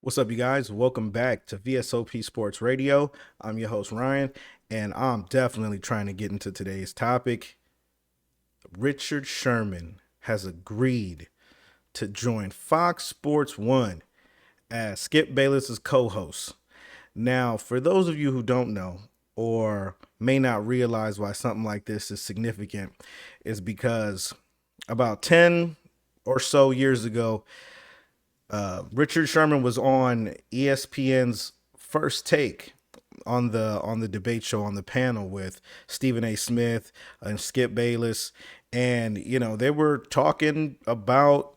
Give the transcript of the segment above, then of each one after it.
What's up, you guys? Welcome back to V.S.O.P Sports Radio. I'm your host, Ryan, and I'm definitely trying to get into today's topic. Richard Sherman has agreed to join Fox Sports 1 as Skip Bayless's co host. Now, for those of you who don't know or may not realize why something like this is significant, is because about 10 or so years ago, Richard Sherman was on ESPN's First Take on the debate show on the panel with Stephen A. Smith and Skip Bayless, and they were talking about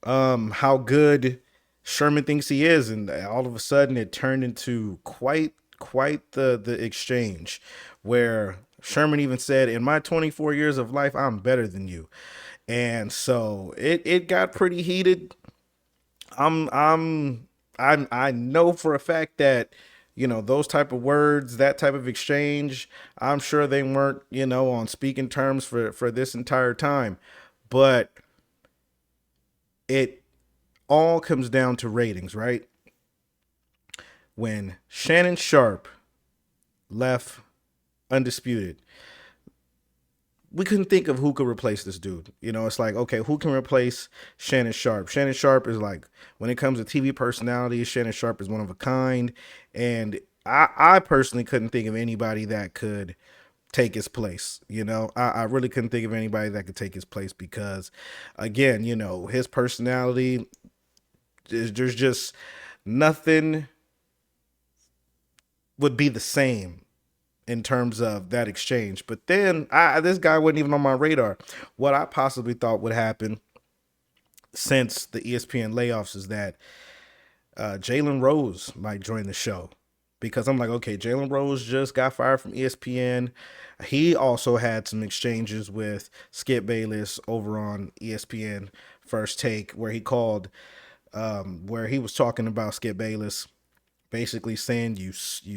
how good Sherman thinks he is, and all of a sudden it turned into quite the exchange where Sherman even said, "In my 24 years of life, I'm better than you," and so it got pretty heated. I know for a fact that those type of words, that type of exchange, I'm sure they weren't on speaking terms for this entire time, but it all comes down to ratings, right? When Shannon Sharpe left Undisputed, we couldn't think of who could replace this dude. It's like, okay, who can replace Shannon Sharpe? Shannon Sharpe is like, when it comes to TV personalities, Shannon Sharpe is one of a kind. And I personally couldn't think of anybody that could take his place. I really couldn't think of anybody that could take his place because, again, his personality, there's just nothing would be the same in terms of that exchange. But then this guy wasn't even on my radar. What I possibly thought would happen since the ESPN layoffs is that Jalen Rose might join the show. Because I'm like, okay, Jalen Rose just got fired from ESPN. He also had some exchanges with Skip Bayless over on ESPN First Take, where he was talking about Skip Bayless, basically saying you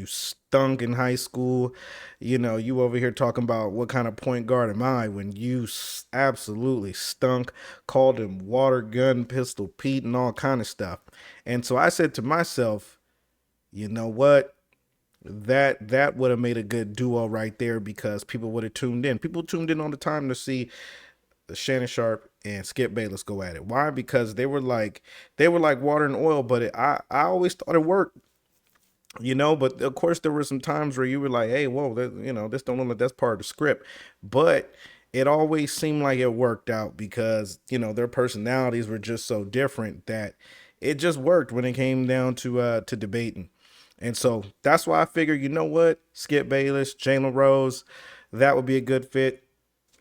stunk in high school. You over here talking about what kind of point guard am I when you absolutely stunk. Called him water gun, pistol Pete, and all kind of stuff. And so I said to myself, you know what? That would have made a good duo right there because people would have tuned in. People tuned in all the time to see the Shannon Sharpe and Skip Bayless go at it. Why? Because they were like water and oil, but I always thought it worked. But of course there were some times where you were like, hey, whoa, this don't look like that's part of the script. But it always seemed like it worked out because their personalities were just so different that it just worked when it came down to debating. And so that's why I figured, what, Skip Bayless, Jalen Rose, that would be a good fit.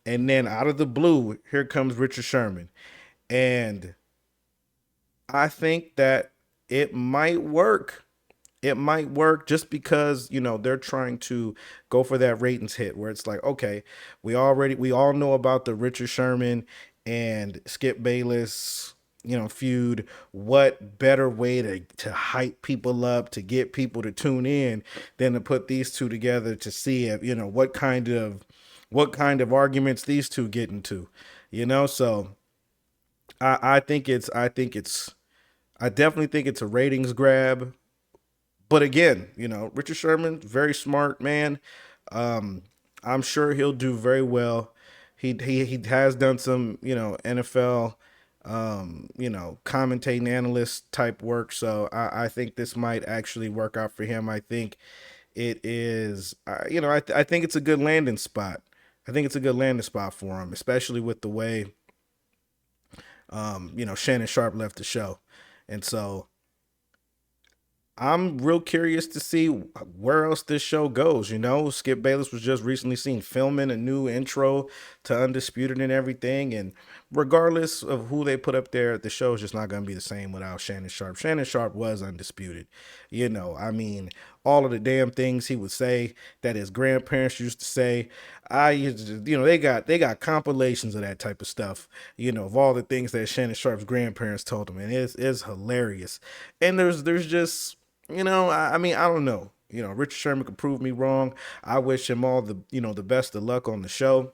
And then out of the blue, here comes Richard Sherman. And I think that it might work. It might work just because they're trying to go for that ratings hit where it's like, okay, we all know about the Richard Sherman and Skip Bayless feud. What better way to hype people up, to get people to tune in, than to put these two together to see if what kind of arguments these two get into. So I definitely think it's a ratings grab. But again, Richard Sherman, very smart man. Um, I'm sure he'll do very well. He has done some, NFL, commentating analyst type work. So I think this might actually work out for him. I think it is, I think it's a good landing spot. I think it's a good landing spot for him, especially with the way, Shannon Sharpe left the show. And so I'm real curious to see where else this show goes. Skip Bayless was just recently seen filming a new intro to Undisputed and everything. And regardless of who they put up there, the show is just not going to be the same without Shannon Sharpe. Shannon Sharpe was undisputed. I mean, all of the damn things he would say that his grandparents used to say. They got compilations of that type of stuff. Of all the things that Shannon Sharpe's grandparents told him, and it's hilarious. And there's just I mean, I don't know. Richard Sherman could prove me wrong. I wish him all the best of luck on the show.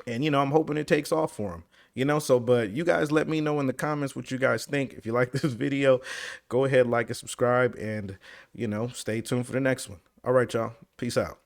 And I'm hoping it takes off for him. You know, so, but you guys let me know in the comments what you guys think. If you like this video, go ahead, like and subscribe, and, you know, stay tuned for the next one. All right, y'all. Peace out.